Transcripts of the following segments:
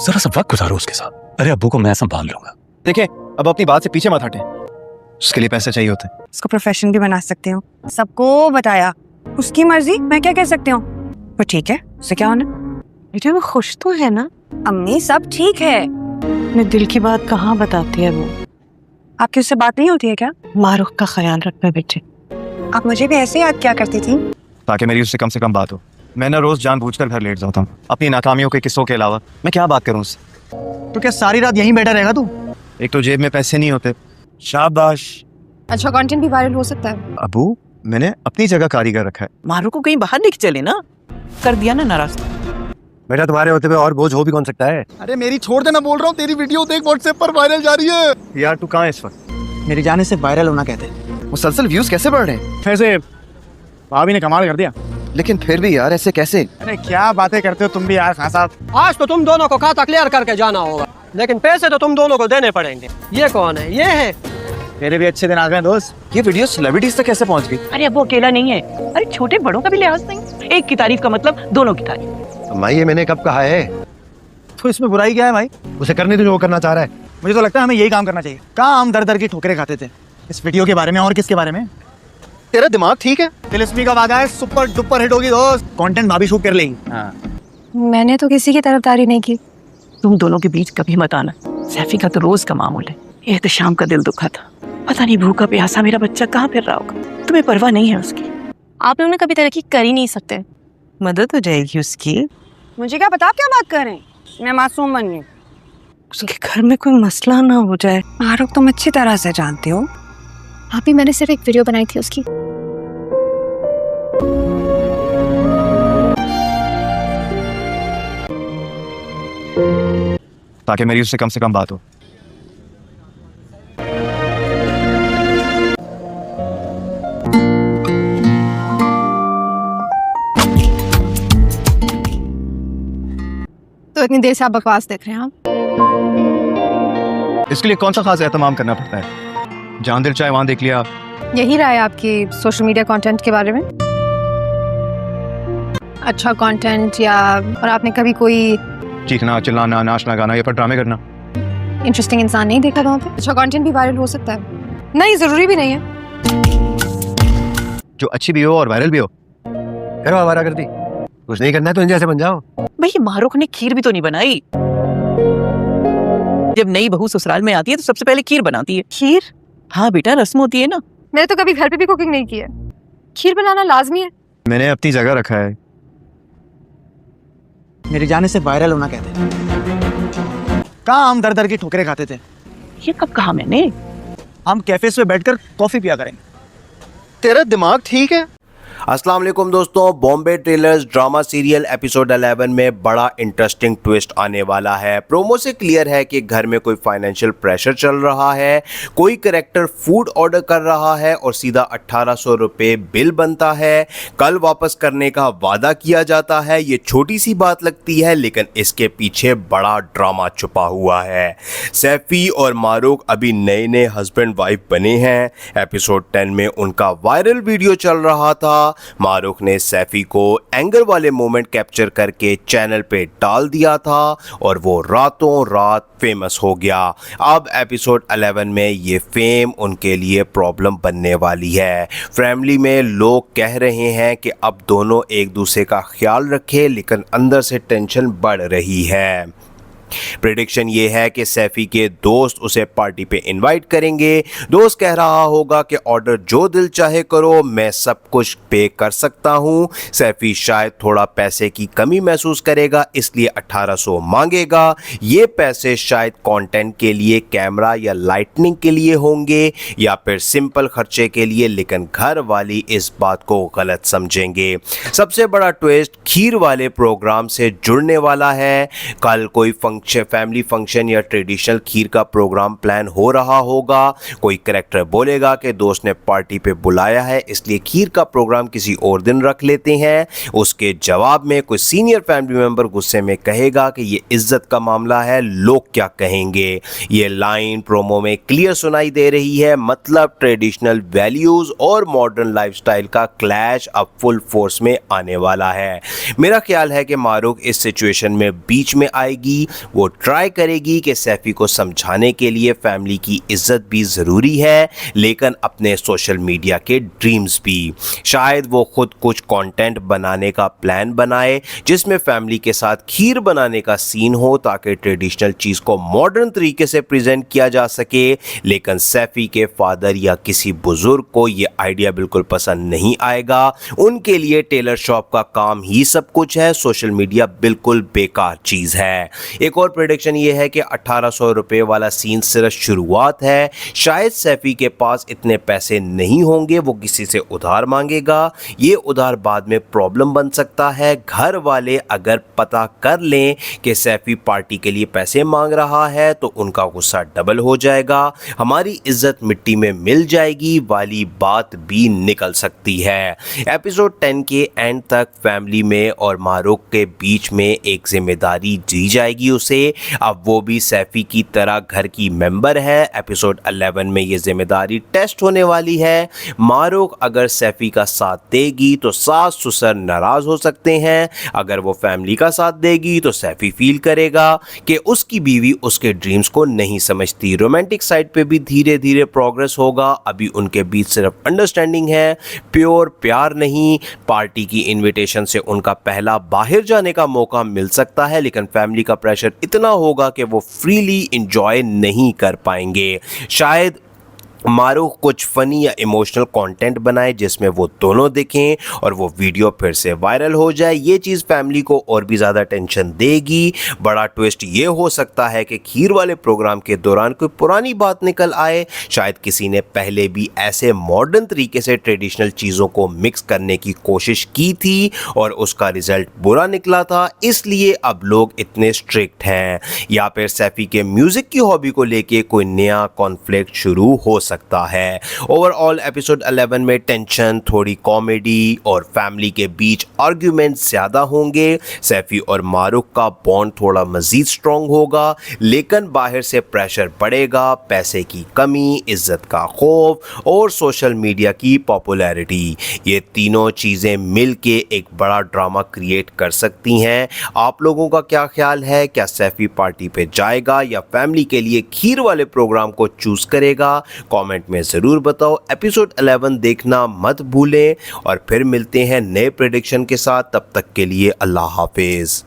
जरा सा वक्त गुजारो उसके साथ। अरे अब्बू को मैं संभाल लूंगा। देखिए, अब अपनी बात से पीछे मत हटें। उसके लिए पैसे चाहिए होते हैं। उसको प्रोफेशन भी बना सकते हो। सबको बताया, उसकी मर्जी, मैं क्या कह सकती हूँ। वो ठीक है, उसे क्या होना। बेटा वो खुश तो है ना? अम्मी सब ठीक है। अपने दिल की बात कहाँ बताती है वो? आपकी उससे बात नहीं होती है क्या? मारूख का ख्याल रखना बेटे। आप मुझे भी ऐसे याद क्या करती थी? ताकि मेरी उससे कम से कम बात हो। मैं ना रोज जानबूझकर घर लेट जाता हूँ अपनी नाकामियों के किस्सों के अलावा। मैं क्या बात करूँ उससे? तो क्या सारी रात यहीं बैठा रहेगा तू? एक तो जेब में पैसे नहीं होते। शाबाश। अच्छा कंटेंट भी वायरल हो सकता है। अबू, मैंने अपनी जगह कारीगर रखा है। मारूख को कहीं बाहर लेके चले ना, कर दिया ना नाराज। बेटा तुम्हारे होते हुए और बोझ हो भी कौन सकता है। अरे मेरी छोड़ दे, मैं बोल रहा हूँ तेरी वीडियो देख व्हाट्सएप पर वायरल जा रही है। यार तू कहाँ है इस वक्त? मेरे जाने से वायरल होना कहते हैं। मुसलसल व्यूज कैसे बढ़ रहे हैं? वैसे भाभी ने कमाल कर दिया। लेकिन फिर भी यार ऐसे कैसे? अरे क्या बातें करते हो तुम भी यार खान साहब। आज तो तुम दोनों को खाता क्लियर करके जाना होगा, लेकिन पैसे तो तुम दोनों को देने पड़ेंगे। ये कौन है? ये है। मेरे भी अच्छे दिन आ गए दोस्त। ये वीडियो सेलिब्रिटीज तक कैसे पहुंच गई? अरे अब वो अकेला नहीं है, अरे छोटे बड़ों का भी लिहाज नहीं। एक की तारीफ का मतलब दोनों की तारीफ। माई ये मैंने कब कहा है? तो इसमें बुराई क्या है भाई? उसे करने दो जो वो करना चाह रहा है। मुझे तो लगता है हमें यही काम करना चाहिए। कहाँ हम दर दर की ठोकरें खाते थे इस वीडियो के बारे में, और किसके बारे में? तेरा दिमाग ठीक है? तिलिस्मी का वादा है, सुपर डुपर हिट होगी दोस्त। कंटेंट भाभी शूट कर लेगी। हाँ। मैंने तो किसी की तरफदारी नहीं की। तुम दोनों के बीच कभी मत आना। सैफी का तो रोज का मामूल है। एहतशाम का दिल दुखा था, पता नहीं भूखा प्यासा मेरा बच्चा कहाँ फिर रहा होगा। तुम्हें परवाह नहीं है उसकी। आप लोगों ने कभी तरक्की कर ही नहीं सकते। मदद हो जाएगी उसकी। मुझे क्या पता आप क्या बात कर रहे हैं। मैं मासूम बन गई। उसके घर में कोई मसला ना हो जाए। मारूख तुम अच्छी तरह से जानते हो। अभी मैंने सिर्फ एक वीडियो बनाई थी उसकी। ताकि मेरी उससे कम से कम बात हो। तो इतनी देर से आप बकवास देख रहे हैं आप? इसके लिए कौन सा खास एहतमाम करना पड़ता है? जहाँ दिल चाहे वहाँ देख लिया। यही राय आपकी सोशल मीडिया कंटेंट के बारे में? अच्छा कंटेंट या और आपने कभी कोई चीखना, चिल्लाना, नाचना, गाना या फिर ड्रामे करना? इंटरेस्टिंग इंसान नहीं देखा वहाँ पे? अच्छा कंटेंट भी वायरल हो सकता है? नहीं, जरूरी भी नहीं है। जो अच्छी भी हो और वायरल भी हो। करो हमारा कर दी। कुछ नहीं करना है तो इन जैसे बन जाओ। भाई मारूख ने खीर भी तो नहीं बनाई। जब नई बहू ससुराल में आती है तो सबसे पहले खीर बनाती है। खीर? हाँ बेटा, रस्म होती है ना। मैंने तो कभी घर पे भी कुकिंग नहीं की है। खीर बनाना लाजमी है। मैंने अपनी जगह रखा है। मेरे जाने से वायरल होना कहते हैं। कहाँ हम दर दर की ठोकरें खाते थे। ये कब कहा मैंने? हम कैफेस पे बैठकर कॉफी पिया करेंगे। तेरा दिमाग ठीक है? अस्सलाम वालेकुम दोस्तों, Bombay trailers drama serial episode 11 में बड़ा इंटरेस्टिंग ट्विस्ट आने वाला है। प्रोमो से क्लियर है कि घर में कोई फाइनेंशियल प्रेशर चल रहा है। कोई कैरेक्टर फूड ऑर्डर कर रहा है और सीधा 1800 रुपये बिल बनता है। कल वापस करने का वादा किया जाता है। ये छोटी सी बात लगती है लेकिन इसके पीछे बड़ा ड्रामा छुपा हुआ है। सैफी और मारूख अभी नए नए हस्बैंड वाइफ बने हैं। एपिसोड 10 में उनका वायरल वीडियो चल रहा था। मारूख ने सैफी को एंगर वाले मोमेंट कैप्चर करके चैनल पे डाल दिया था और वो रातों रात फेमस हो गया। अब एपिसोड 11 में ये फेम उनके लिए प्रॉब्लम बनने वाली है। फैमिली में लोग कह रहे हैं कि अब दोनों एक दूसरे का ख्याल रखें, लेकिन अंदर से टेंशन बढ़ रही है। प्रेडिक्शन ये है कि सैफी के दोस्त उसे पार्टी पे इनवाइट करेंगे। दोस्त कह रहा होगा कि ऑर्डर जो दिल चाहे करो, मैं सब कुछ पे कर सकता हूँ। सैफी शायद थोड़ा पैसे की कमी महसूस करेगा, इसलिए 1800 मांगेगा। ये पैसे शायद कंटेंट के लिए, कैमरा या लाइटनिंग के लिए होंगे या फिर सिंपल खर्चे के लिए, लेकिन घर वाली इस बात को गलत समझेंगे। सबसे बड़ा ट्विस्ट खीर वाले प्रोग्राम से जुड़ने वाला है। कल कोई फंक्शन फैमिली फंक्शन या ट्रेडिशनल खीर का प्रोग्राम प्लान हो रहा होगा। कोई कैरेक्टर बोलेगा कि दोस्त ने पार्टी पे बुलाया है इसलिए खीर का प्रोग्राम किसी और दिन रख लेते हैं। उसके जवाब में कोई सीनियर फैमिली मेंबर गुस्से में कहेगा कि ये इज्जत का मामला है, लोग क्या कहेंगे। ये लाइन प्रोमो में क्लियर सुनाई दे रही है, मतलब ट्रेडिशनल वैल्यूज और मॉडर्न लाइफस्टाइल का क्लैश अब फुल फोर्स में आने वाला है। मेरा ख्याल है कि मारूक इस सिचुएशन में बीच में आएगी। वो ट्राई करेगी कि सैफी को समझाने के लिए फैमिली की इज्जत भी ज़रूरी है लेकिन अपने सोशल मीडिया के ड्रीम्स भी। शायद वो खुद कुछ कंटेंट बनाने का प्लान बनाए जिसमें फैमिली के साथ खीर बनाने का सीन हो ताकि ट्रेडिशनल चीज़ को मॉडर्न तरीके से प्रेजेंट किया जा सके। लेकिन सैफी के फादर या किसी बुजुर्ग को ये आइडिया बिल्कुल पसंद नहीं आएगा। उनके लिए टेलर शॉप का काम ही सब कुछ है, सोशल मीडिया बिल्कुल बेकार चीज़ है। एक और प्रेडिक्शन ये है कि 1800 रुपये वाला सीन सिर्फ शुरुआत है। शायद सैफी के पास इतने पैसे नहीं होंगे, वो किसी से उधार मांगेगा। ये उधार बाद में प्रॉब्लम बन सकता है। घर वाले अगर पता कर लें कि सैफी पार्टी के लिए पैसे मांग रहा है तो उनका गुस्सा डबल हो जाएगा। हमारी इज्जत मिट्टी में मिल जाएगी वाली बात भी निकल सकती है। एपिसोड 10 के एंड तक फैमिली में और मारूक के बीच में एक जिम्मेदारी दी जाएगी उसे। अब वो भी सैफी की तरह घर की मेंबर है। एपिसोड 11 में ये जिम्मेदारी टेस्ट होने वाली है। मारूक अगर सैफी का साथ देगी तो सास ससुर नाराज हो सकते हैं। अगर वो फैमिली का साथ देगी तो सैफी फील करेगा कि उसकी बीवी उसके ड्रीम्स को नहीं समझती। रोमांटिक साइड पे भी धीरे धीरे प्रोग्रेस होगा। अभी उनके बीच सिर्फ अंडरस्टैंडिंग है, प्योर प्यार नहीं। पार्टी की इनविटेशन से उनका पहला बाहर जाने का मौका मिल सकता है लेकिन फैमिली का प्रेशर इतना होगा कि वो फ्रीली एंजॉय नहीं कर पाएंगे। शायद मारूक कुछ फनी या इमोशनल कंटेंट बनाए जिसमें वो दोनों दिखें और वो वीडियो फिर से वायरल हो जाए। ये चीज़ फैमिली को और भी ज़्यादा टेंशन देगी। बड़ा ट्विस्ट ये हो सकता है कि खीर वाले प्रोग्राम के दौरान कोई पुरानी बात निकल आए। शायद किसी ने पहले भी ऐसे मॉडर्न तरीके से ट्रेडिशनल चीज़ों को मिक्स करने की कोशिश की थी और उसका रिजल्ट बुरा निकला था, इसलिए अब लोग इतने स्ट्रिक्ट हैं। या फिर सैफी के म्यूज़िक की हॉबी को लेके कोई नया कॉन्फ्लिक्ट शुरू हो सकता है। ओवरऑल एपिसोड 11 में टेंशन, थोड़ी कॉमेडी और फैमिली के बीच आर्ग्यूमेंट ज्यादा होंगे। सैफी और मारूक का बॉन्ड थोड़ा मजीद स्ट्रॉन्ग होगा लेकिन बाहर से प्रेशर बढ़ेगा, पैसे की कमी, इज्जत का खौफ और सोशल मीडिया की पॉपुलैरिटी। ये तीनों चीजें मिलके एक बड़ा ड्रामा क्रिएट कर सकती हैं। आप लोगों का क्या ख्याल है? क्या सैफी पार्टी पे जाएगा या फैमिली के लिए खीर वाले प्रोग्राम को चूज करेगा? कमेंट में ज़रूर बताओ। एपिसोड 11 देखना मत भूलें और फिर मिलते हैं नए प्रेडिक्शन के साथ। तब तक के लिए अल्लाह हाफिज़।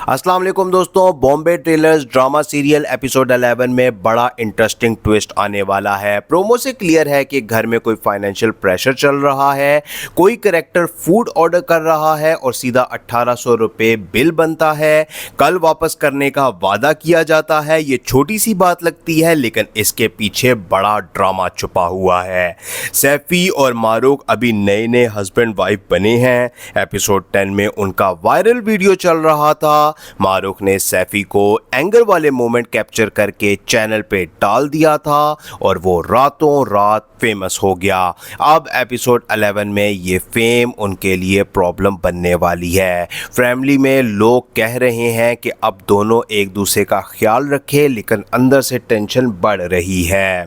अस्सलाम वालेकुम दोस्तों, Bombay trailers drama serial episode 11 में बड़ा इंटरेस्टिंग ट्विस्ट आने वाला है। प्रोमो से क्लियर है कि घर में कोई फाइनेंशियल प्रेशर चल रहा है। कोई कैरेक्टर फूड ऑर्डर कर रहा है और सीधा 1800 रुपये बिल बनता है। कल वापस करने का वादा किया जाता है। ये छोटी सी बात लगती है लेकिन इसके पीछे बड़ा ड्रामा छुपा हुआ है। सैफी और मारूक अभी नए नए हस्बैंड वाइफ बने हैं। एपिसोड 10 में उनका वायरल वीडियो चल रहा था। मारूक ने सैफी को एंगर वाले मोमेंट कैप्चर करके चैनल पे डाल दिया था और वो रातों रात फेमस हो गया। अब एपिसोड 11 में ये फेम उनके लिए प्रॉब्लम बनने वाली है। फैमिली में लोग कह रहे हैं कि अब दोनों एक दूसरे का ख्याल रखें लेकिन अंदर से टेंशन बढ़ रही है।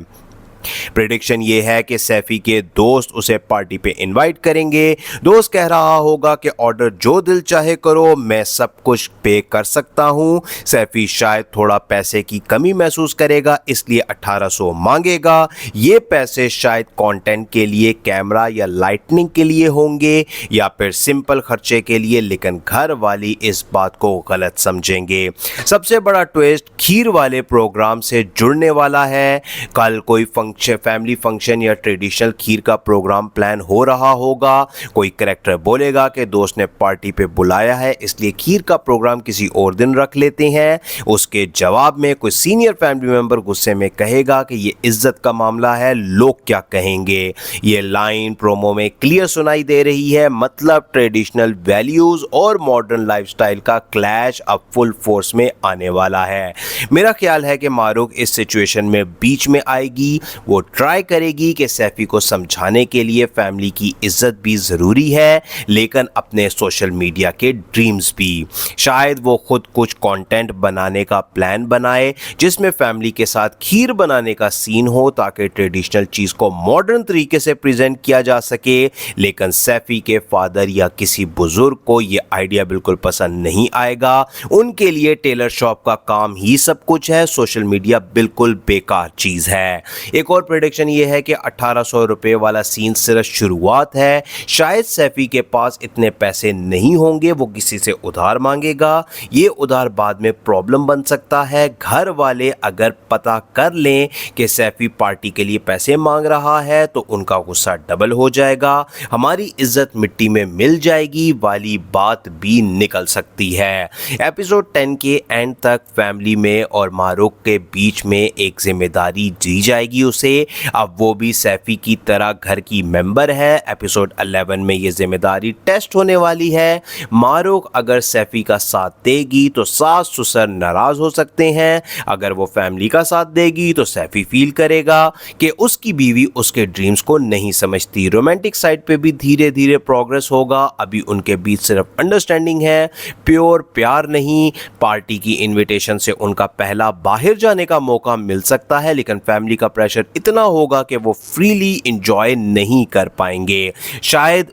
प्रेडिक्शन ये है कि सैफी के दोस्त उसे पार्टी पे इनवाइट करेंगे। दोस्त कह रहा होगा कि ऑर्डर जो दिल चाहे करो, मैं सब कुछ पे कर सकता हूँ। सैफी शायद थोड़ा पैसे की कमी महसूस करेगा इसलिए 1800 मांगेगा। ये पैसे शायद कंटेंट के लिए, कैमरा या लाइटनिंग के लिए होंगे या फिर सिंपल खर्चे के लिए, लेकिन घर वाली इस बात को गलत समझेंगे। सबसे बड़ा ट्विस्ट खीर वाले प्रोग्राम से जुड़ने वाला है। कल कोई फंक्शन फैमिली फंक्शन या ट्रेडिशनल खीर का प्रोग्राम प्लान हो रहा होगा। कोई कैरेक्टर बोलेगा कि दोस्त ने पार्टी पे बुलाया है इसलिए खीर का प्रोग्राम किसी और दिन रख लेते हैं। उसके जवाब में कोई सीनियर फैमिली मेंबर गुस्से में कहेगा कि ये इज्जत का मामला है, लोग क्या कहेंगे। ये लाइन प्रोमो में क्लियर सुनाई दे रही है, मतलब ट्रेडिशनल वैल्यूज और मॉडर्न लाइफस्टाइल का क्लैश अब फुल फोर्स में आने वाला है। मेरा ख्याल है कि मारूक इस सिचुएशन में बीच में आएगी। वो ट्राई करेगी कि सैफी को समझाने के लिए फैमिली की इज्जत भी ज़रूरी है लेकिन अपने सोशल मीडिया के ड्रीम्स भी। शायद वो खुद कुछ कंटेंट बनाने का प्लान बनाए जिसमें फैमिली के साथ खीर बनाने का सीन हो ताकि ट्रेडिशनल चीज़ को मॉडर्न तरीके से प्रेजेंट किया जा सके। लेकिन सैफी के फादर या किसी बुजुर्ग को ये आइडिया बिल्कुल पसंद नहीं आएगा। उनके लिए टेलर शॉप का काम ही सब कुछ है, सोशल मीडिया बिल्कुल बेकार चीज़ है। एक और प्रेडिक्शन ये है कि 1800 रुपये वाला सीन सिर्फ शुरुआत है। शायद सैफी के पास इतने पैसे नहीं होंगे, वो किसी से उधार मांगेगा। ये उधार बाद में प्रॉब्लम बन सकता है। घर वाले अगर पता कर लें कि सैफी पार्टी के लिए पैसे मांग रहा है तो उनका गुस्सा डबल हो जाएगा, हमारी इज्जत मिट्टी में मिल जाएगी वाली बात भी निकल सकती है। एपिसोड 10 के एंड तक फैमिली में और मारूक के बीच में एक जिम्मेदारी दी जाएगी उसे। अब वो भी सैफी की तरह घर की मेंबर है। एपिसोड 11 में ये जिम्मेदारी टेस्ट होने वाली है। मारूक अगर सैफी का साथ देगी तो सास ससुर नाराज हो सकते हैं, अगर वो फैमिली का साथ देगी तो सैफी फील करेगा कि उसकी बीवी उसके ड्रीम्स को नहीं समझती। रोमांटिक साइड पे भी धीरे धीरे प्रोग्रेस होगा। अभी उनके बीच सिर्फ अंडरस्टैंडिंग है, प्योर प्यार नहीं। पार्टी की इनविटेशन से उनका पहला बाहर जाने का मौका मिल सकता है लेकिन फैमिली का प्रेशर इतना होगा कि वो फ्रीली एंजॉय नहीं कर पाएंगे। शायद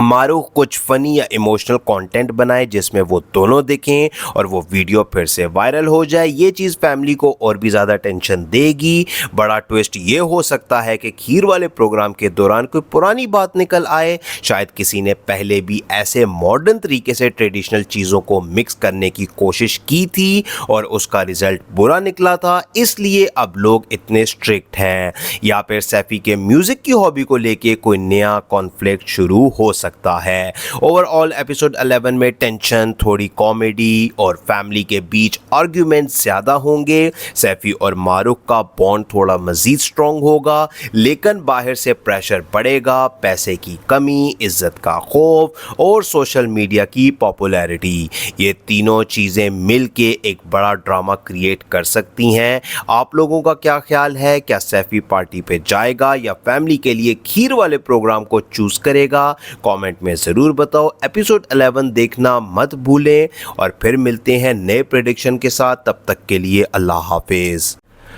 मारूक कुछ फनी या इमोशनल कंटेंट बनाए जिसमें वो दोनों दिखें और वो वीडियो फिर से वायरल हो जाए। ये चीज़ फैमिली को और भी ज़्यादा टेंशन देगी। बड़ा ट्विस्ट ये हो सकता है कि खीर वाले प्रोग्राम के दौरान कोई पुरानी बात निकल आए। शायद किसी ने पहले भी ऐसे मॉडर्न तरीके से ट्रेडिशनल चीज़ों को मिक्स करने की कोशिश की थी और उसका रिजल्ट बुरा निकला था, इसलिए अब लोग इतने स्ट्रिक्ट हैं। या फिर सैफी के म्यूज़िक की हॉबी को लेके कोई नया कॉन्फ्लिक्ट शुरू हो सकता है। ओवरऑल एपिसोड 11 में टेंशन, थोड़ी कॉमेडी और फैमिली के बीच आर्ग्यूमेंट ज्यादा होंगे। सैफी और मारूक का बॉन्ड थोड़ा मजीद स्ट्रॉन्ग होगा लेकिन बाहर से प्रेशर बढ़ेगा, पैसे की कमी, इज्जत का खौफ और सोशल मीडिया की पॉपुलैरिटी। ये तीनों चीजें मिलके एक बड़ा ड्रामा क्रिएट कर सकती हैं। आप लोगों का क्या ख्याल है? क्या सैफी पार्टी पे जाएगा या फैमिली के लिए खीर वाले प्रोग्राम को चूज करेगा? कमेंट में ज़रूर बताओ। एपिसोड 11 देखना मत भूलें और फिर मिलते हैं नए प्रेडिक्शन के साथ। तब तक के लिए अल्लाह हाफिज़।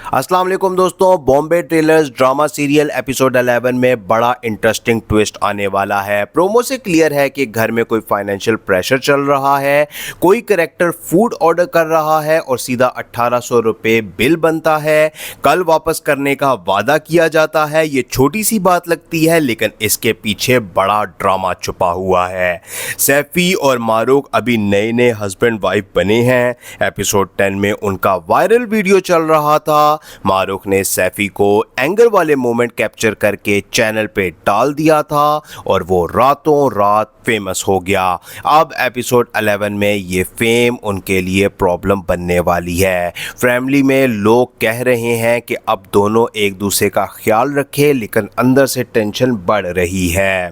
अस्सलाम वालेकुम दोस्तों, Bombay trailers drama serial episode 11 में बड़ा इंटरेस्टिंग ट्विस्ट आने वाला है। प्रोमो से क्लियर है कि घर में कोई फाइनेंशियल प्रेशर चल रहा है। कोई कैरेक्टर फूड ऑर्डर कर रहा है और सीधा 1800 रुपये बिल बनता है। कल वापस करने का वादा किया जाता है। ये छोटी सी बात लगती है लेकिन इसके पीछे बड़ा ड्रामा छुपा हुआ है। सैफी और मारूक अभी नए नए हस्बैंड वाइफ बने हैं। एपिसोड 10 में उनका वायरल वीडियो चल रहा था। मारूक ने सैफी को एंगर वाले मोमेंट कैप्चर करके चैनल पे डाल दिया था और वो रातों रात फेमस हो गया। अब एपिसोड 11 में ये फेम उनके लिए प्रॉब्लम बनने वाली है। फैमिली में लोग कह रहे हैं कि अब दोनों एक दूसरे का ख्याल रखें लेकिन अंदर से टेंशन बढ़ रही है।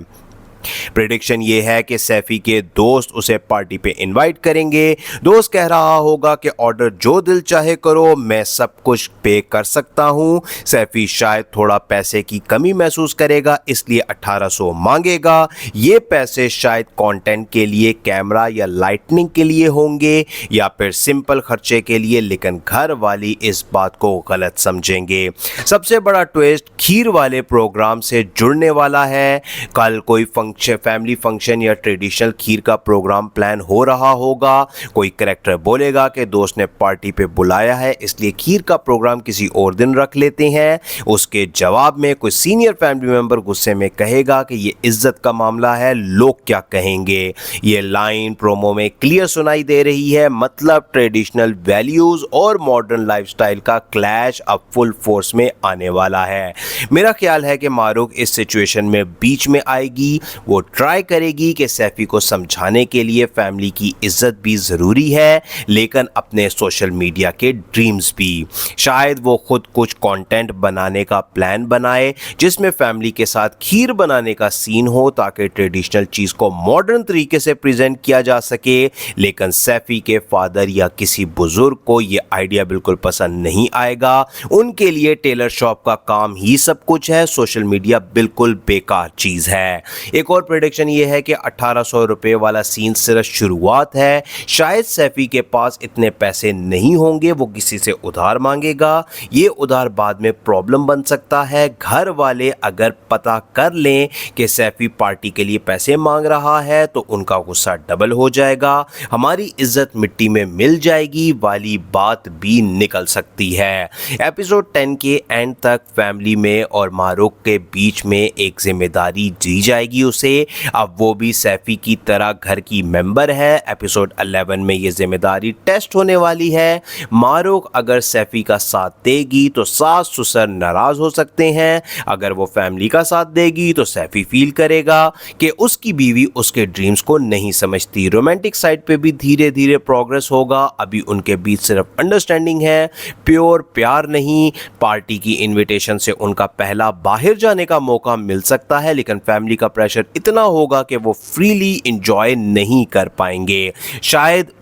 प्रेडिक्शन ये है कि सैफी के दोस्त उसे पार्टी पे इनवाइट करेंगे। दोस्त कह रहा होगा कि ऑर्डर जो दिल चाहे करो, मैं सब कुछ पे कर सकता हूँ। सैफी शायद थोड़ा पैसे की कमी महसूस करेगा इसलिए 1800 मांगेगा। ये पैसे शायद कंटेंट के लिए, कैमरा या लाइटनिंग के लिए होंगे या फिर सिंपल खर्चे के लिए, लेकिन घर वाली इस बात को गलत समझेंगे। सबसे बड़ा ट्विस्ट खीर वाले प्रोग्राम से जुड़ने वाला है। कल कोई फंक्शन फैमिली फंक्शन या ट्रेडिशनल खीर का प्रोग्राम प्लान हो रहा होगा। कोई कैरेक्टर बोलेगा कि दोस्त ने पार्टी पे बुलाया है इसलिए खीर का प्रोग्राम किसी और दिन रख लेते हैं। उसके जवाब में कोई सीनियर फैमिली मेंबर गुस्से में कहेगा कि ये इज्जत का मामला है, लोग क्या कहेंगे। ये लाइन प्रोमो में क्लियर सुनाई दे रही है, मतलब ट्रेडिशनल वैल्यूज और मॉडर्न लाइफस्टाइल का क्लैश अब फुल फोर्स में आने वाला है। मेरा ख्याल है कि मारूक इस सिचुएशन में बीच में आएगी। वो ट्राई करेगी कि सैफी को समझाने के लिए फैमिली की इज्जत भी ज़रूरी है लेकिन अपने सोशल मीडिया के ड्रीम्स भी। शायद वो खुद कुछ कंटेंट बनाने का प्लान बनाए जिसमें फैमिली के साथ खीर बनाने का सीन हो ताकि ट्रेडिशनल चीज़ को मॉडर्न तरीके से प्रेजेंट किया जा सके। लेकिन सैफी के फादर या किसी बुजुर्ग को ये आइडिया बिल्कुल पसंद नहीं आएगा। उनके लिए टेलर शॉप का काम ही सब कुछ है, सोशल मीडिया बिल्कुल बेकार चीज़ है। एक और प्रेडिक्शन ये है कि 1800 रुपये वाला सीन सिर्फ शुरुआत है। शायद सैफी के पास इतने पैसे नहीं होंगे, वो किसी से उधार मांगेगा। ये उधार बाद में प्रॉब्लम बन सकता है। घर वाले अगर पता कर लें कि सैफी पार्टी के लिए पैसे मांग रहा है तो उनका गुस्सा डबल हो जाएगा, हमारी इज्जत मिट्टी में मिल जाएगी वाली बात भी निकल सकती है। एपिसोड 10 के एंड तक फैमिली में और मारूक के बीच में एक जिम्मेदारी दी जाएगी उसे। अब वो भी सैफी की तरह घर की मेंबर है। एपिसोड 11 में ये जिम्मेदारी टेस्ट होने वाली है। मारूक अगर सैफी का साथ देगी तो सास ससुर नाराज हो सकते हैं, अगर वो फैमिली का साथ देगी तो सैफी फील करेगा कि उसकी बीवी उसके ड्रीम्स को नहीं समझती। रोमांटिक साइड पे भी धीरे धीरे प्रोग्रेस होगा। अभी उनके बीच सिर्फ अंडरस्टैंडिंग है, प्योर प्यार नहीं। पार्टी की इनविटेशन से उनका पहला बाहर जाने का मौका मिल सकता है लेकिन फैमिली का प्रेशर इतना होगा कि वो फ्रीली एंजॉय नहीं कर पाएंगे। शायद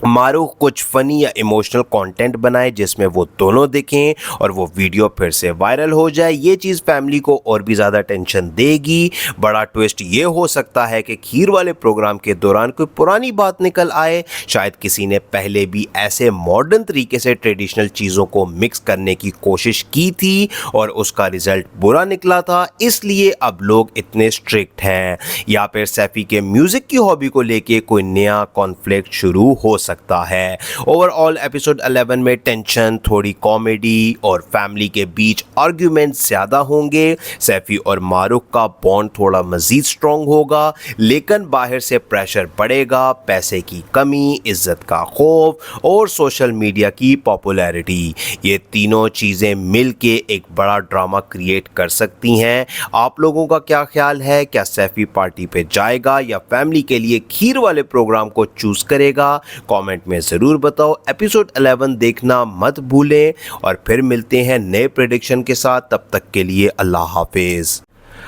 मारूक कुछ फनी या इमोशनल कंटेंट बनाए जिसमें वो दोनों दिखें और वो वीडियो फिर से वायरल हो जाए। ये चीज़ फैमिली को और भी ज़्यादा टेंशन देगी। बड़ा ट्विस्ट ये हो सकता है कि खीर वाले प्रोग्राम के दौरान कोई पुरानी बात निकल आए। शायद किसी ने पहले भी ऐसे मॉडर्न तरीके से ट्रेडिशनल चीज़ों को मिक्स करने की कोशिश की थी और उसका रिजल्ट बुरा निकला था, इसलिए अब लोग इतने स्ट्रिक्ट हैं। या फिर सैफी के म्यूज़िक की हॉबी को लेके कोई नया कॉन्फ्लिक्ट शुरू हो सकता है। ओवरऑल एपिसोड 11 में टेंशन, थोड़ी कॉमेडी और फैमिली के बीच आर्ग्यूमेंट ज्यादा होंगे। सैफी और मारूक का बॉन्ड थोड़ा मजीद स्ट्रॉन्ग होगा लेकिन बाहर से प्रेशर बढ़ेगा, पैसे की कमी, इज्जत का खौफ और सोशल मीडिया की पॉपुलैरिटी। ये तीनों चीजें मिलके एक बड़ा ड्रामा क्रिएट कर सकती हैं। आप लोगों का क्या ख्याल है? क्या सैफी पार्टी पे जाएगा या फैमिली के लिए खीर वाले प्रोग्राम को चूज करेगा? कमेंट में ज़रूर बताओ। एपिसोड 11 देखना मत भूलें और फिर मिलते हैं नए प्रेडिक्शन के साथ। तब तक के लिए अल्लाह हाफिज़।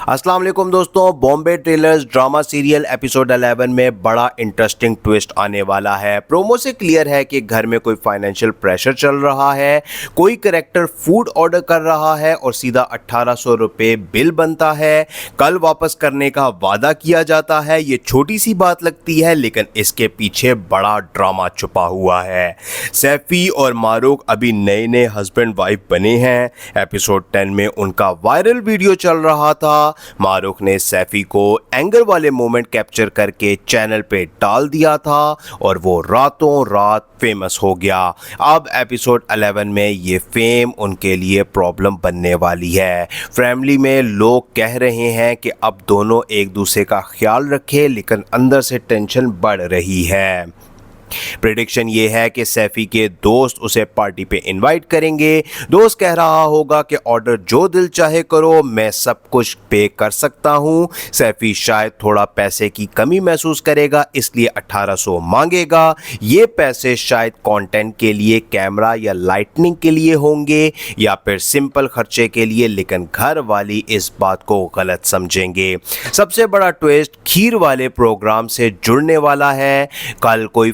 अस्सलाम वालेकुम दोस्तों, Bombay trailers drama serial episode 11 में बड़ा इंटरेस्टिंग ट्विस्ट आने वाला है। प्रोमो से क्लियर है कि घर में कोई फाइनेंशियल प्रेशर चल रहा है। कोई कैरेक्टर फूड ऑर्डर कर रहा है और सीधा 1800 रुपये बिल बनता है। कल वापस करने का वादा किया जाता है। ये छोटी सी बात लगती है लेकिन इसके पीछे बड़ा ड्रामा छुपा हुआ है। सैफी और मारूक अभी नए नए हस्बैंड वाइफ बने हैं। एपिसोड 10 में उनका वायरल वीडियो चल रहा था। मारूक ने सैफी को एंगर वाले मोमेंट कैप्चर करके चैनल पे डाल दिया था और वो रातों रात फेमस हो गया। अब एपिसोड 11 में ये फेम उनके लिए प्रॉब्लम बनने वाली है। फैमिली में लोग कह रहे हैं कि अब दोनों एक दूसरे का ख्याल रखें लेकिन अंदर से टेंशन बढ़ रही है। प्रेडिक्शन ये है कि सैफी के दोस्त उसे पार्टी पे इनवाइट करेंगे। दोस्त कह रहा होगा कि ऑर्डर जो दिल चाहे करो, मैं सब कुछ पे कर सकता हूँ। सैफी शायद थोड़ा पैसे की कमी महसूस करेगा इसलिए 1800 मांगेगा। ये पैसे शायद कंटेंट के लिए, कैमरा या लाइटनिंग के लिए होंगे या फिर सिंपल खर्चे के लिए, लेकिन घर वाली इस बात को गलत समझेंगे। सबसे बड़ा ट्विस्ट खीर वाले प्रोग्राम से जुड़ने वाला है। कल कोई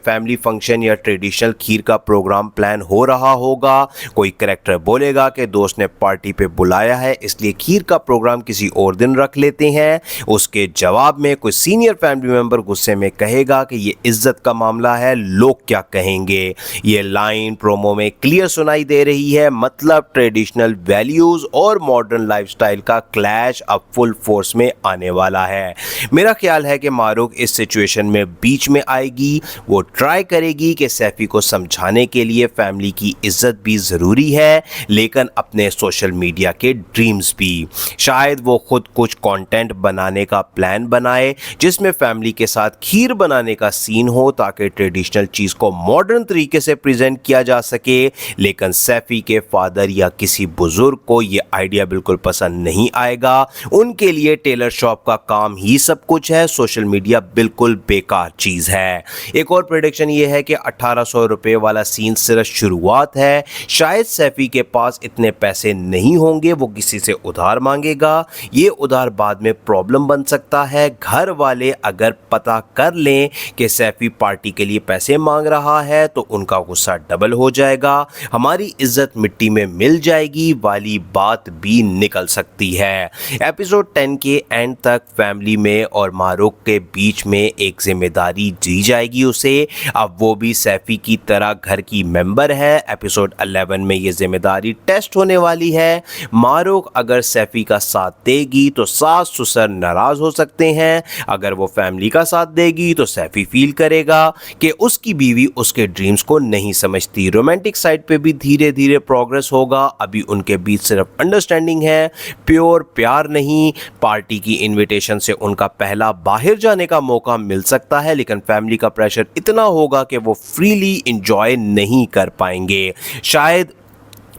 फैमिली फंक्शन या ट्रेडिशनल खीर का प्रोग्राम प्लान हो रहा होगा। कोई कैरेक्टर बोलेगा कि दोस्त ने पार्टी पे बुलाया है इसलिए खीर का प्रोग्राम किसी और दिन रख लेते हैं। उसके जवाब में कोई सीनियर फैमिली मेंबर गुस्से में कहेगा कि ये इज्जत का मामला है, लोग क्या कहेंगे। ये लाइन प्रोमो में क्लियर सुनाई दे रही है, मतलब ट्रेडिशनल वैल्यूज और मॉडर्न लाइफस्टाइल का क्लैश अब फुल फोर्स में आने वाला है। मेरा ख्याल है कि मारूक इस सिचुएशन में बीच में आएगी। वो ट्राई करेगी कि सैफी को समझाने के लिए फैमिली की इज्जत भी ज़रूरी है लेकिन अपने सोशल मीडिया के ड्रीम्स भी। शायद वो खुद कुछ कंटेंट बनाने का प्लान बनाए जिसमें फैमिली के साथ खीर बनाने का सीन हो ताकि ट्रेडिशनल चीज़ को मॉडर्न तरीके से प्रेजेंट किया जा सके। लेकिन सैफी के फादर या किसी बुजुर्ग को ये आइडिया बिल्कुल पसंद नहीं आएगा। उनके लिए टेलर शॉप का काम ही सब कुछ है, सोशल मीडिया बिल्कुल बेकार चीज़ है। एक और प्रेडिक्शन ये है कि 1800 रुपये वाला सीन सिर्फ शुरुआत है। शायद सैफी के पास इतने पैसे नहीं होंगे, वो किसी से उधार मांगेगा। ये उधार बाद में प्रॉब्लम बन सकता है। घर वाले अगर पता कर लें कि सैफी पार्टी के लिए पैसे मांग रहा है तो उनका गुस्सा डबल हो जाएगा, हमारी इज्जत मिट्टी में मिल जाएगी वाली बात भी निकल सकती है। एपिसोड 10 के एंड तक फैमिली में और मारूक के बीच में एक जिम्मेदारी दी जाएगी उसे। अब वो भी सैफी की तरह घर की मेंबर है। एपिसोड 11 में ये जिम्मेदारी टेस्ट होने वाली है। मारूक अगर सैफी का साथ देगी तो सास ससुर नाराज हो सकते हैं, अगर वो फैमिली का साथ देगी तो सैफी फील करेगा कि उसकी बीवी उसके ड्रीम्स को नहीं समझती। रोमांटिक साइड पे भी धीरे धीरे प्रोग्रेस होगा। अभी उनके बीच सिर्फ अंडरस्टैंडिंग है, प्योर प्यार नहीं। पार्टी की इनविटेशन से उनका पहला बाहर जाने का मौका मिल सकता है लेकिन फैमिली का प्रेशर इतना होगा कि वो फ्रीली एंजॉय नहीं कर पाएंगे। शायद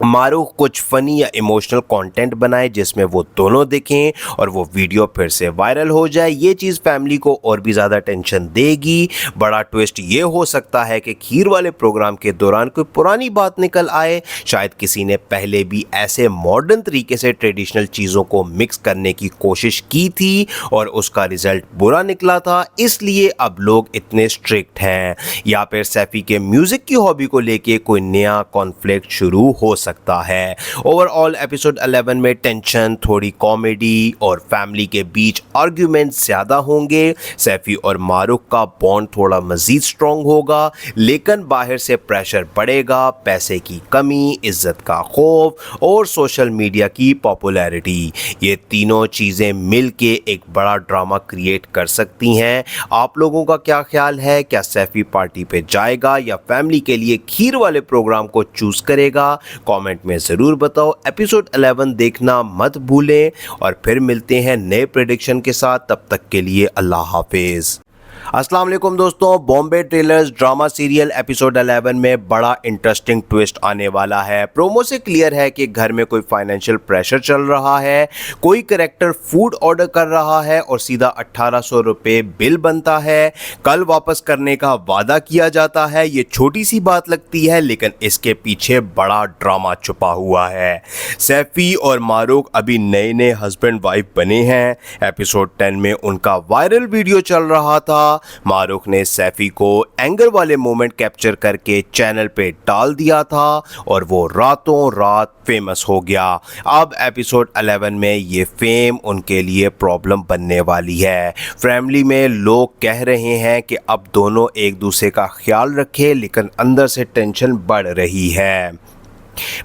मारूक कुछ फनी या इमोशनल कंटेंट बनाए जिसमें वो दोनों दिखें और वो वीडियो फिर से वायरल हो जाए। ये चीज़ फैमिली को और भी ज़्यादा टेंशन देगी। बड़ा ट्विस्ट ये हो सकता है कि खीर वाले प्रोग्राम के दौरान कोई पुरानी बात निकल आए। शायद किसी ने पहले भी ऐसे मॉडर्न तरीके से ट्रेडिशनल चीज़ों को मिक्स करने की कोशिश की थी और उसका रिजल्ट बुरा निकला था, इसलिए अब लोग इतने स्ट्रिक्ट हैं। या फिर सैफी के म्यूज़िक की हॉबी को लेके कोई नया कॉन्फ्लिक्ट शुरू हो सकता है। ओवरऑल एपिसोड 11 में टेंशन, थोड़ी कॉमेडी और फैमिली के बीच आर्ग्यूमेंट ज्यादा होंगे। सैफी और मारूक का बॉन्ड थोड़ा मजीद स्ट्रॉन्ग होगा लेकिन बाहर से प्रेशर बढ़ेगा, पैसे की कमी, इज्जत का खौफ और सोशल मीडिया की पॉपुलैरिटी। ये तीनों चीजें मिलके एक बड़ा ड्रामा क्रिएट कर सकती हैं। आप लोगों का क्या ख्याल है? क्या सैफी पार्टी पे जाएगा या फैमिली के लिए खीर वाले प्रोग्राम को चूज करेगा? कमेंट में ज़रूर बताओ। एपिसोड 11 देखना मत भूलें और फिर मिलते हैं नए प्रेडिक्शन के साथ। तब तक के लिए अल्लाह हाफिज़। अस्सलाम वालेकुम दोस्तों, Bombay trailers drama serial episode 11 में बड़ा इंटरेस्टिंग ट्विस्ट आने वाला है। प्रोमो से क्लियर है कि घर में कोई फाइनेंशियल प्रेशर चल रहा है। कोई कैरेक्टर फूड ऑर्डर कर रहा है और सीधा 1800 रुपये बिल बनता है। कल वापस करने का वादा किया जाता है। ये छोटी सी बात लगती है लेकिन इसके पीछे बड़ा ड्रामा छुपा हुआ है। सैफी और मारूक अभी नए नए हस्बैंड वाइफ बने हैं। एपिसोड 10 में उनका वायरल वीडियो चल रहा था। मारूक ने सैफी को एंगर वाले मोमेंट कैप्चर करके चैनल पे डाल दिया था और वो रातों रात फेमस हो गया। अब एपिसोड 11 में ये फेम उनके लिए प्रॉब्लम बनने वाली है। फैमिली में लोग कह रहे हैं कि अब दोनों एक दूसरे का ख्याल रखें लेकिन अंदर से टेंशन बढ़ रही है।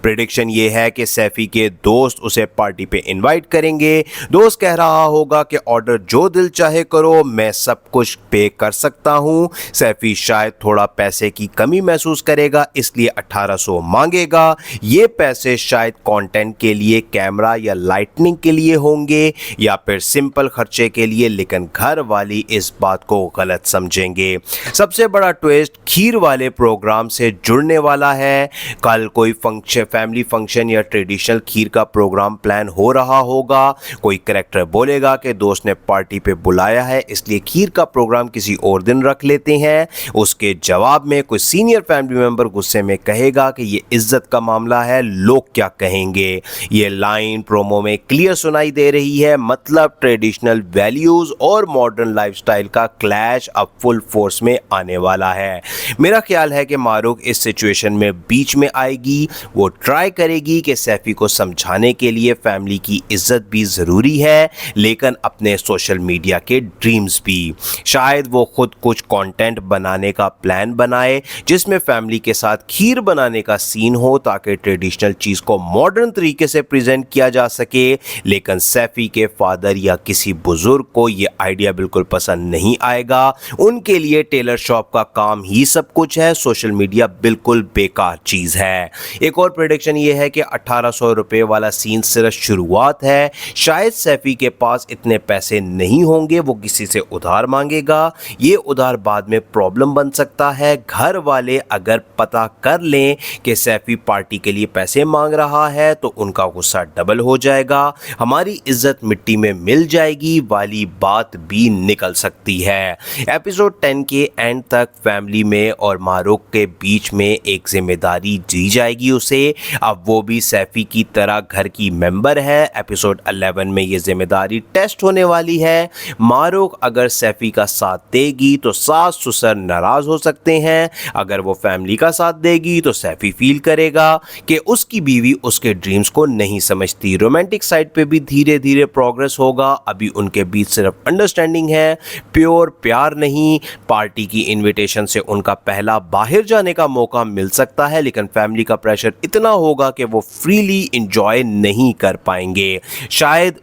प्रेडिक्शन ये है कि सैफी के दोस्त उसे पार्टी पे इनवाइट करेंगे। दोस्त कह रहा होगा कि ऑर्डर जो दिल चाहे करो, मैं सब कुछ पे कर सकता हूँ। सैफी शायद थोड़ा पैसे की कमी महसूस करेगा इसलिए 1800 मांगेगा। ये पैसे शायद कंटेंट के लिए, कैमरा या लाइटनिंग के लिए होंगे या फिर सिंपल खर्चे के लिए, लेकिन घर वाली इस बात को गलत समझेंगे। सबसे बड़ा ट्विस्ट खीर वाले प्रोग्राम से जुड़ने वाला है। कल कोई फंक्शन फैमिली फंक्शन या ट्रेडिशनल खीर का प्रोग्राम प्लान हो रहा होगा। कोई कैरेक्टर बोलेगा कि दोस्त ने पार्टी पे बुलाया है इसलिए खीर का प्रोग्राम किसी और दिन रख लेते हैं। उसके जवाब में कोई सीनियर फैमिली मेंबर गुस्से में कहेगा कि ये इज्जत का मामला है, लोग क्या कहेंगे। ये लाइन प्रोमो में क्लियर सुनाई दे रही है, मतलब ट्रेडिशनल वैल्यूज और मॉडर्न लाइफस्टाइल का क्लैश अब फुल फोर्स में आने वाला है। मेरा ख्याल है कि मारूक इस सिचुएशन में बीच में आएगी। वो ट्राई करेगी कि सैफी को समझाने के लिए फैमिली की इज्जत भी ज़रूरी है लेकिन अपने सोशल मीडिया के ड्रीम्स भी। शायद वो खुद कुछ कंटेंट बनाने का प्लान बनाए जिसमें फैमिली के साथ खीर बनाने का सीन हो ताकि ट्रेडिशनल चीज़ को मॉडर्न तरीके से प्रेजेंट किया जा सके। लेकिन सैफी के फादर या किसी बुजुर्ग को ये आइडिया बिल्कुल पसंद नहीं आएगा। उनके लिए टेलर शॉप का काम ही सब कुछ है, सोशल मीडिया बिल्कुल बेकार चीज़ है। एक और प्रेडिक्शन ये है कि 1800 रुपये वाला सीन सिर्फ शुरुआत है। शायद सैफी के पास इतने पैसे नहीं होंगे, वो किसी से उधार मांगेगा। ये उधार बाद में प्रॉब्लम बन सकता है। घर वाले अगर पता कर लें कि सैफी पार्टी के लिए पैसे मांग रहा है तो उनका गुस्सा डबल हो जाएगा, हमारी इज्जत मिट्टी में मिल जाएगी वाली बात भी निकल सकती है। एपिसोड 10 के एंड तक फैमिली में और मारूक के बीच में एक जिम्मेदारी दी जाएगी उसे। अब वो भी सैफी की तरह घर की मेंबर है। एपिसोड 11 में ये जिम्मेदारी टेस्ट होने वाली है। मारूक अगर सैफी का साथ देगी तो सास ससुर नाराज हो सकते हैं, अगर वो फैमिली का साथ देगी तो सैफी फील करेगा कि उसकी बीवी उसके ड्रीम्स को नहीं समझती। रोमांटिक साइड पे भी धीरे धीरे प्रोग्रेस होगा। अभी उनके बीच सिर्फ अंडरस्टैंडिंग है, प्योर प्यार नहीं। पार्टी की इनविटेशन से उनका पहला बाहर जाने का मौका मिल सकता है लेकिन फैमिली का प्रेशर इतना होगा कि वो फ्रीली एंजॉय नहीं कर पाएंगे। शायद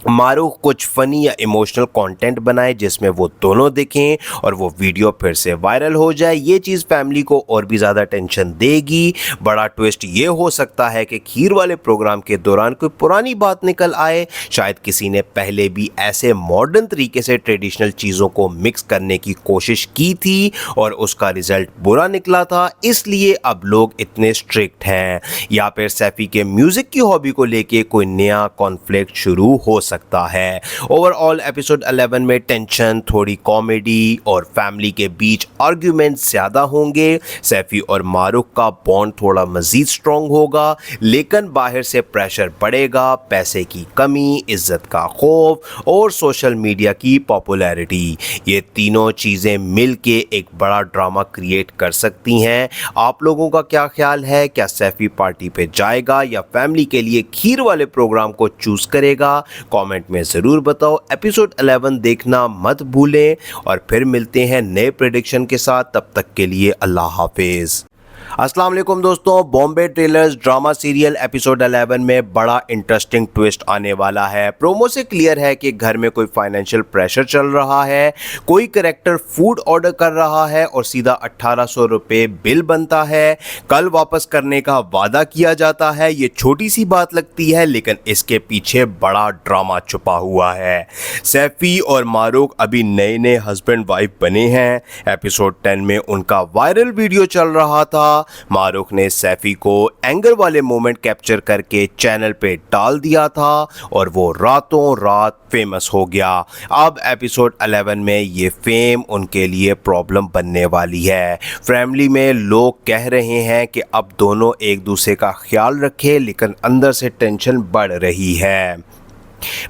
मारूक कुछ फनी या इमोशनल कंटेंट बनाए जिसमें वो दोनों दिखें और वो वीडियो फिर से वायरल हो जाए। ये चीज़ फैमिली को और भी ज़्यादा टेंशन देगी। बड़ा ट्विस्ट ये हो सकता है कि खीर वाले प्रोग्राम के दौरान कोई पुरानी बात निकल आए। शायद किसी ने पहले भी ऐसे मॉडर्न तरीके से ट्रेडिशनल चीज़ों को मिक्स करने की कोशिश की थी और उसका रिजल्ट बुरा निकला था, इसलिए अब लोग इतने स्ट्रिक्ट हैं। या फिर सैफी के म्यूज़िक की हॉबी को लेके कोई नया कॉन्फ्लिक्ट शुरू हो सकता है। ओवरऑल एपिसोड 11 में टेंशन, थोड़ी कॉमेडी और फैमिली के बीच आर्ग्यूमेंट ज्यादा होंगे। सैफी और मारूक का बॉन्ड थोड़ा मजीद स्ट्रॉन्ग होगा लेकिन बाहर से प्रेशर बढ़ेगा, पैसे की कमी, इज्जत का खौफ और सोशल मीडिया की पॉपुलैरिटी। ये तीनों चीजें मिलके एक बड़ा ड्रामा क्रिएट कर सकती हैं। आप लोगों का क्या ख्याल है? क्या सैफी पार्टी पे जाएगा या फैमिली के लिए खीर वाले प्रोग्राम को चूज करेगा? कमेंट में ज़रूर बताओ। एपिसोड 11 देखना मत भूलें और फिर मिलते हैं नए प्रेडिक्शन के साथ। तब तक के लिए अल्लाह हाफिज़। अस्सलाम वालेकुम दोस्तों, Bombay trailers drama serial episode 11 में बड़ा इंटरेस्टिंग ट्विस्ट आने वाला है। प्रोमो से क्लियर है कि घर में कोई फाइनेंशियल प्रेशर चल रहा है। कोई कैरेक्टर फूड ऑर्डर कर रहा है और सीधा 1800 रुपये बिल बनता है। कल वापस करने का वादा किया जाता है। ये छोटी सी बात लगती है लेकिन इसके पीछे बड़ा ड्रामा छुपा हुआ है। सैफी और मारूक अभी नए नए हस्बैंड वाइफ बने हैं। एपिसोड 10 में उनका वायरल वीडियो चल रहा था। मारूक ने सैफी को एंगर वाले मोमेंट कैप्चर करके चैनल पे डाल दिया था और वो रातों रात फेमस हो गया। अब एपिसोड 11 में ये फेम उनके लिए प्रॉब्लम बनने वाली है। फैमिली में लोग कह रहे हैं कि अब दोनों एक दूसरे का ख्याल रखें लेकिन अंदर से टेंशन बढ़ रही है।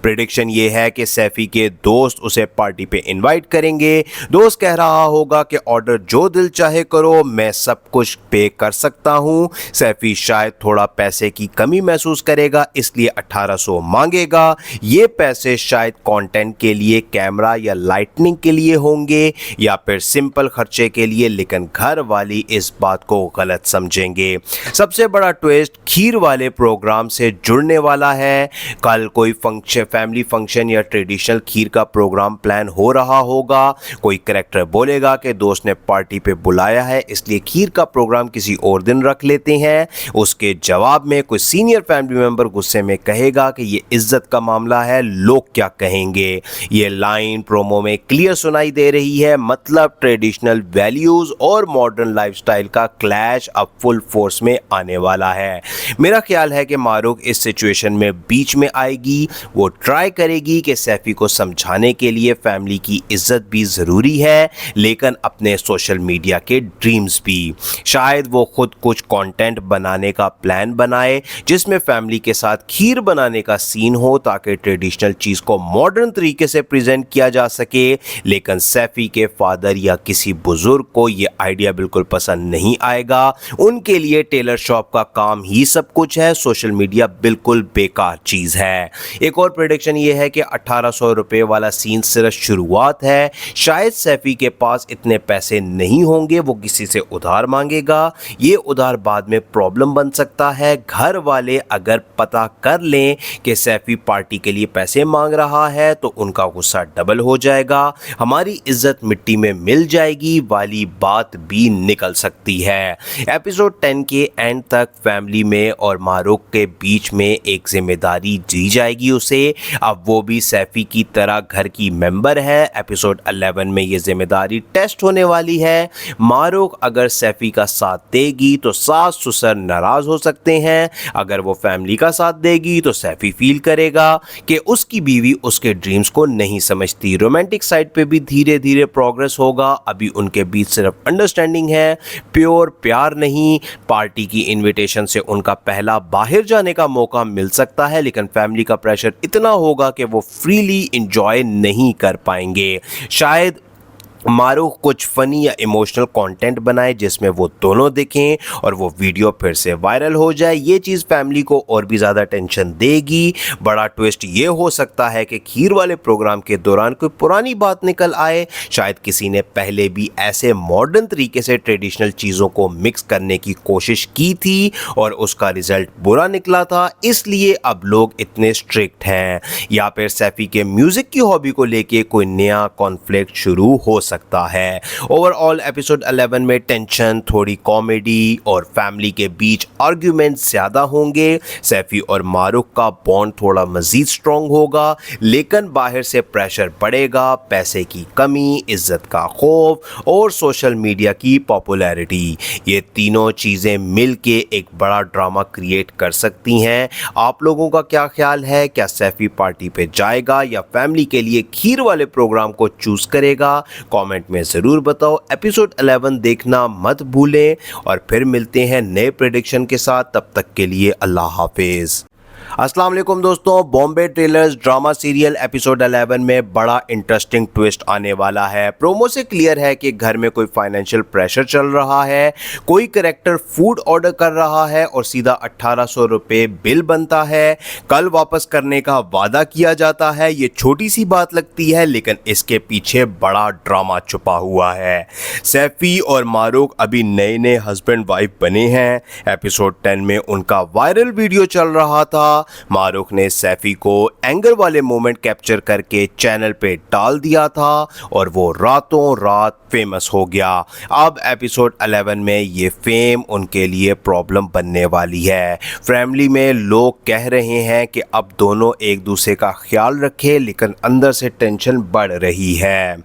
प्रेडिक्शन ये है कि सैफी के दोस्त उसे पार्टी पे इनवाइट करेंगे। दोस्त कह रहा होगा कि ऑर्डर जो दिल चाहे करो, मैं सब कुछ पे कर सकता हूँ। सैफी शायद थोड़ा पैसे की कमी महसूस करेगा इसलिए 1800 मांगेगा। ये पैसे शायद कंटेंट के लिए, कैमरा या लाइटनिंग के लिए होंगे या फिर सिंपल खर्चे के लिए, लेकिन घर वाली इस बात को गलत समझेंगे। सबसे बड़ा ट्विस्ट खीर वाले प्रोग्राम से जुड़ने वाला है। कल कोई फंक्शन फैमिली फंक्शन या ट्रेडिशनल खीर का प्रोग्राम प्लान हो रहा होगा। कोई कैरेक्टर बोलेगा कि दोस्त ने पार्टी पे बुलाया है इसलिए खीर का प्रोग्राम किसी और दिन रख लेते हैं। उसके जवाब में कोई सीनियर फैमिली मेंबर गुस्से में कहेगा कि ये इज्जत का मामला है, लोग क्या कहेंगे। ये लाइन प्रोमो में क्लियर सुनाई दे रही है, मतलब ट्रेडिशनल वैल्यूज और मॉडर्न लाइफस्टाइल का क्लैश अब फुल फोर्स में आने वाला है। मेरा ख्याल है कि मारूक इस सिचुएशन में बीच में आएगी। वो ट्राई करेगी कि सैफी को समझाने के लिए फैमिली की इज्जत भी ज़रूरी है लेकिन अपने सोशल मीडिया के ड्रीम्स भी। शायद वो खुद कुछ कंटेंट बनाने का प्लान बनाए जिसमें फैमिली के साथ खीर बनाने का सीन हो ताकि ट्रेडिशनल चीज़ को मॉडर्न तरीके से प्रेजेंट किया जा सके। लेकिन सैफी के फादर या किसी बुजुर्ग को ये आइडिया बिल्कुल पसंद नहीं आएगा। उनके लिए टेलर शॉप का काम ही सब कुछ है, सोशल मीडिया बिल्कुल बेकार चीज़ है। एक और प्रेडिक्शन ये है कि 1800 रुपये वाला सीन सिर्फ शुरुआत है। शायद सैफी के पास इतने पैसे नहीं होंगे, वो किसी से उधार मांगेगा। ये उधार बाद में प्रॉब्लम बन सकता है। घर वाले अगर पता कर लें कि सैफी पार्टी के लिए पैसे मांग रहा है तो उनका गुस्सा डबल हो जाएगा, हमारी इज्जत मिट्टी में मिल जाएगी वाली बात भी निकल सकती है। एपिसोड 10 के एंड तक फैमिली में और मारूक के बीच में एक जिम्मेदारी दी जाएगी उसे। अब वो भी सैफी की तरह घर की मेंबर है। एपिसोड 11 में ये जिम्मेदारी टेस्ट होने वाली है। मारूक अगर सैफी का साथ देगी तो सास ससुर नाराज हो सकते हैं, अगर वो फैमिली का साथ देगी तो सैफी फील करेगा कि उसकी बीवी उसके ड्रीम्स को नहीं समझती। रोमांटिक साइड पे भी धीरे धीरे प्रोग्रेस होगा। अभी उनके बीच सिर्फ अंडरस्टैंडिंग है, प्योर प्यार नहीं। पार्टी की इनविटेशन से उनका पहला बाहर जाने का मौका मिल सकता है लेकिन फैमिली का प्रेशर इतना होगा कि वो फ्रीली एंजॉय नहीं कर पाएंगे। शायद मारूक कुछ फनी या इमोशनल कंटेंट बनाए जिसमें वो दोनों दिखें और वो वीडियो फिर से वायरल हो जाए। ये चीज़ फैमिली को और भी ज़्यादा टेंशन देगी। बड़ा ट्विस्ट ये हो सकता है कि खीर वाले प्रोग्राम के दौरान कोई पुरानी बात निकल आए। शायद किसी ने पहले भी ऐसे मॉडर्न तरीके से ट्रेडिशनल चीज़ों को मिक्स करने की कोशिश की थी और उसका रिजल्ट बुरा निकला था, इसलिए अब लोग इतने स्ट्रिक्ट हैं। या फिर सैफी के म्यूज़िक की हॉबी को लेके कोई नया कॉन्फ्लिक्ट शुरू हो सकता है। ओवरऑल एपिसोड 11 में टेंशन, थोड़ी कॉमेडी और फैमिली के बीच आर्ग्यूमेंट ज्यादा होंगे। सैफी और मारूक का बॉन्ड थोड़ा मजीद स्ट्रॉन्ग होगा लेकिन बाहर से प्रेशर बढ़ेगा, पैसे की कमी, इज्जत का खौफ और सोशल मीडिया की पॉपुलैरिटी। ये तीनों चीजें मिलके एक बड़ा ड्रामा क्रिएट कर सकती हैं। आप लोगों का क्या ख्याल है? क्या सैफी पार्टी पे जाएगा या फैमिली के लिए खीर वाले प्रोग्राम को चूज करेगा? कमेंट में ज़रूर बताओ। एपिसोड 11 देखना मत भूलें और फिर मिलते हैं नए प्रेडिक्शन के साथ। तब तक के लिए अल्लाह हाफिज़। अस्सलाम वालेकुम दोस्तों, Bombay trailers drama serial episode 11 में बड़ा इंटरेस्टिंग ट्विस्ट आने वाला है। प्रोमो से क्लियर है कि घर में कोई फाइनेंशियल प्रेशर चल रहा है। कोई कैरेक्टर फूड ऑर्डर कर रहा है और सीधा 1800 रुपये बिल बनता है। कल वापस करने का वादा किया जाता है। ये छोटी सी बात लगती है लेकिन इसके पीछे बड़ा ड्रामा छुपा हुआ है। सैफी और मारूक अभी नए नए हस्बैंड वाइफ बने हैं। एपिसोड 10 में उनका वायरल वीडियो चल रहा था। मारूक ने सैफी को एंगर वाले मोमेंट कैप्चर करके चैनल पे डाल दिया था और वो रातों रात फेमस हो गया। अब एपिसोड 11 में ये फेम उनके लिए प्रॉब्लम बनने वाली है। फैमिली में लोग कह रहे हैं कि अब दोनों एक दूसरे का ख्याल रखें लेकिन अंदर से टेंशन बढ़ रही है।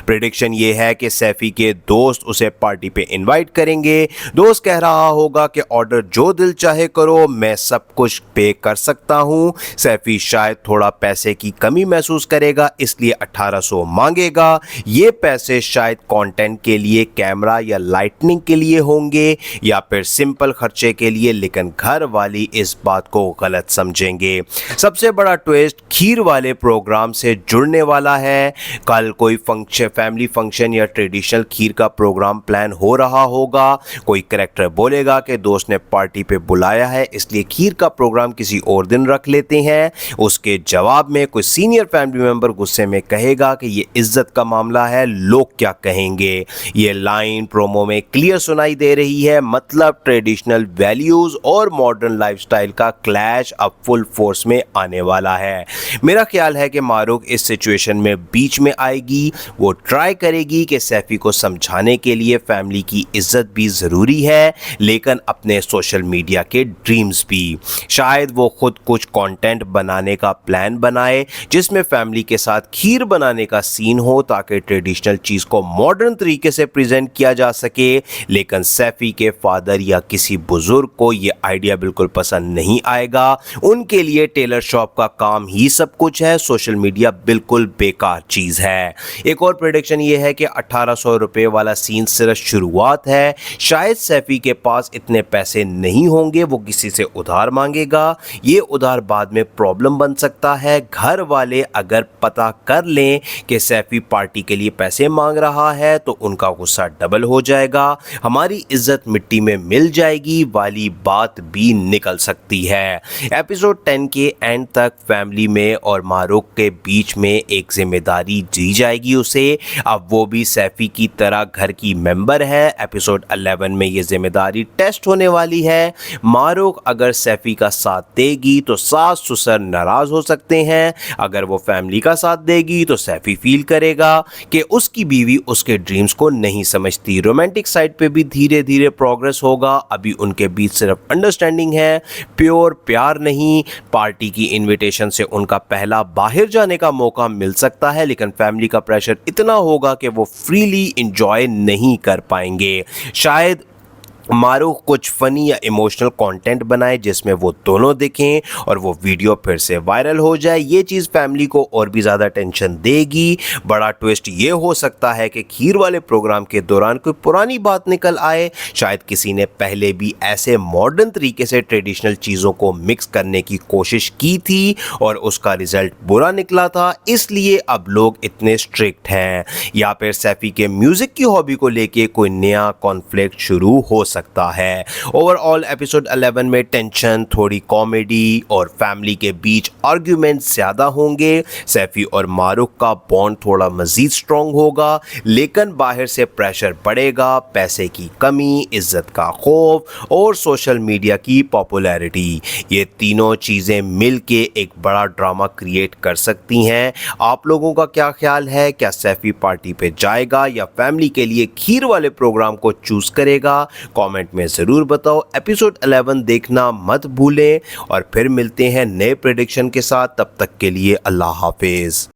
प्रेडिक्शन ये है कि सैफी के दोस्त उसे पार्टी पे इनवाइट करेंगे। दोस्त कह रहा होगा कि ऑर्डर जो दिल चाहे करो, मैं सब कुछ पे कर सकता हूँ। सैफी शायद थोड़ा पैसे की कमी महसूस करेगा इसलिए 1800 मांगेगा। ये पैसे शायद कंटेंट के लिए, कैमरा या लाइटनिंग के लिए होंगे या फिर सिंपल खर्चे के लिए, लेकिन घर वाली इस बात को गलत समझेंगे। सबसे बड़ा ट्विस्ट खीर वाले प्रोग्राम से जुड़ने वाला है। कल कोई फंक्शन फैमिली फंक्शन या ट्रेडिशनल खीर का प्रोग्राम प्लान हो रहा होगा। कोई कैरेक्टर बोलेगा कि दोस्त ने पार्टी पे बुलाया है इसलिए खीर का प्रोग्राम किसी और दिन रख लेते हैं। उसके जवाब में कोई सीनियर फैमिली मेंबर गुस्से में कहेगा कि ये इज्जत का मामला है, लोग क्या कहेंगे। ये लाइन प्रोमो में क्लियर सुनाई दे रही है, मतलब ट्रेडिशनल वैल्यूज और मॉडर्न लाइफस्टाइल का क्लैश अब फुल फोर्स में आने वाला है। मेरा ख्याल है कि मारूक इस सिचुएशन में बीच में आएगी। वो ट्राई करेगी कि सैफी को समझाने के लिए फैमिली की इज्जत भी ज़रूरी है लेकिन अपने सोशल मीडिया के ड्रीम्स भी। शायद वो खुद कुछ कंटेंट बनाने का प्लान बनाए जिसमें फैमिली के साथ खीर बनाने का सीन हो ताकि ट्रेडिशनल चीज़ को मॉडर्न तरीके से प्रेजेंट किया जा सके। लेकिन सैफी के फादर या किसी बुजुर्ग को ये आइडिया बिल्कुल पसंद नहीं आएगा। उनके लिए टेलर शॉप का काम ही सब कुछ है, सोशल मीडिया बिल्कुल बेकार चीज़ है। एक और प्रेडिक्शन ये है कि 1800 रुपये वाला सीन सिर्फ शुरुआत है। शायद सैफी के पास इतने पैसे नहीं होंगे, वो किसी से उधार मांगेगा। ये उधार बाद में प्रॉब्लम बन सकता है। घर वाले अगर पता कर लें कि सैफी पार्टी के लिए पैसे मांग रहा है तो उनका गुस्सा डबल हो जाएगा, हमारी इज्जत मिट्टी में मिल जाएगी वाली बात भी निकल सकती है। एपिसोड 10 के एंड तक फैमिली में और मारूक के बीच में एक जिम्मेदारी दी जाएगी उसे। अब वो भी सैफी की तरह घर की मेंबर है। एपिसोड 11 में ये जिम्मेदारी टेस्ट होने वाली है। मारूक अगर सैफी का साथ देगी तो सास ससुर नाराज हो सकते हैं, अगर वो फैमिली का साथ देगी तो सैफी फील करेगा कि उसकी बीवी उसके ड्रीम्स को नहीं समझती। रोमांटिक साइड पे भी धीरे धीरे प्रोग्रेस होगा। अभी उनके बीच सिर्फ अंडरस्टैंडिंग है, प्योर प्यार नहीं। पार्टी की इनविटेशन से उनका पहला बाहर जाने का मौका मिल सकता है लेकिन फैमिली का प्रेशर इतना होगा कि वो फ्रीली इंजॉय नहीं कर पाएंगे। शायद मारूक कुछ फनी या इमोशनल कंटेंट बनाए जिसमें वो दोनों दिखें और वो वीडियो फिर से वायरल हो जाए। ये चीज़ फैमिली को और भी ज़्यादा टेंशन देगी। बड़ा ट्विस्ट ये हो सकता है कि खीर वाले प्रोग्राम के दौरान कोई पुरानी बात निकल आए। शायद किसी ने पहले भी ऐसे मॉडर्न तरीके से ट्रेडिशनल चीज़ों को मिक्स करने की कोशिश की थी और उसका रिजल्ट बुरा निकला था, इसलिए अब लोग इतने स्ट्रिक्ट हैं। या फिर सैफी के म्यूज़िक की हॉबी को लेके कोई नया कॉन्फ्लिक्ट शुरू हो सकता है। ओवरऑल एपिसोड 11 में टेंशन, थोड़ी कॉमेडी और फैमिली के बीच आर्ग्यूमेंट ज्यादा होंगे। सैफी और मारूक का बॉन्ड थोड़ा मजीद स्ट्रॉन्ग होगा लेकिन बाहर से प्रेशर बढ़ेगा, पैसे की कमी, इज्जत का खौफ और सोशल मीडिया की पॉपुलैरिटी। ये तीनों चीजें मिलके एक बड़ा ड्रामा क्रिएट कर सकती हैं। आप लोगों का क्या ख्याल है? क्या सैफी पार्टी पे जाएगा या फैमिली के लिए खीर वाले प्रोग्राम को चूज करेगा? कमेंट में ज़रूर बताओ। एपिसोड 11 देखना मत भूलें और फिर मिलते हैं नए प्रेडिक्शन के साथ। तब तक के लिए अल्लाह हाफिज़।